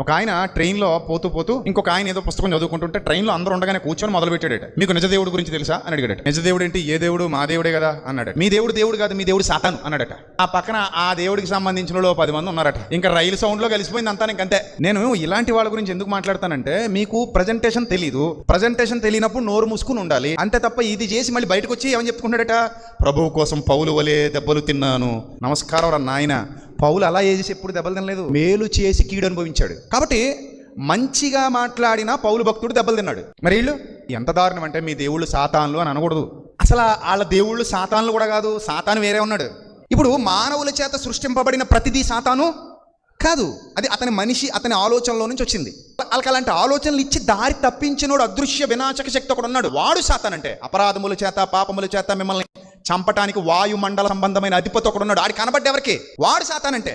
ఒక ఆయన ట్రైన్లో పోతూ ఇంకొక ఆయన ఏదో పుస్తకం చదువుకుంటుంటే ట్రైన్లో అందరూ ఉండగానే కూర్చొని మొదలు పెట్టాడట. మీకు నిజ దేవుడు గురించి తెలుసా అని అడిగాడట. నిజ దేవుడు ఏంటి? ఏ దేవుడు? మా దేవుడే కదా అన్నాడట. మీ దేవుడు దేవుడు కాదు, మీ దేవుడు సాతాను అన్నాడట. ఆ పక్కన ఆ దేవుడికి సంబంధించిన 10 మంది ఉన్నారట. ఇంకా రైలు సౌండ్లో కలిసిపోయింది అంతా. ఇంకంతే. నేను ఇలాంటి వాళ్ళ గురించి ఎందుకు మాట్లాడతానంటే, మీకు ప్రజెంటేషన్ తెలీదు. ప్రజెంటేషన్ తెలియనప్పుడు నోరు మూసుకుని ఉండాలి అంతే తప్ప ఇది చేసి మళ్ళీ బయటకు వచ్చి ఏమని చెప్పుకుంటాడట, ప్రభువు కోసం పౌలు వలే దెబ్బలు తిన్నాను. నమస్కారం రా నాయన. పౌలు అలా చేసి ఎప్పుడు దెబ్బలు తినలేదు, మేలు చేసి కీడు అనుభవించాడు. కాబట్టి మంచిగా మాట్లాడినా పౌలు భక్తుడు దెబ్బలు తిన్నాడు. మరి వీళ్ళు ఎంత దారుణం అంటే, మీ దేవుళ్ళు సాతాన్లు అని అనకూడదు. అసలు వాళ్ళ దేవుళ్ళు సాతాన్లు కూడా కాదు, సాతాను వేరే ఉన్నాడు. ఇప్పుడు మానవుల చేత సృష్టింపబడిన ప్రతిదీ సాతాను కాదు, అది అతని అతని ఆలోచనలో నుంచి వచ్చింది. వాళ్ళకి అలాంటి ఆలోచనలు ఇచ్చి దారి తప్పించినోడు అదృశ్య వినాశక శక్తి ఒకడు ఉన్నాడు. వాడు సాతానంటే. అపరాధముల చేత పాపముల చేత మిమ్మల్ని చంపటానికి వాయుమండల సంబంధమైన అధిపతి ఒకడు ఉన్నాడు. ఆడి కనబడ్డ ఎవరికి? వాడు సాతానంటే.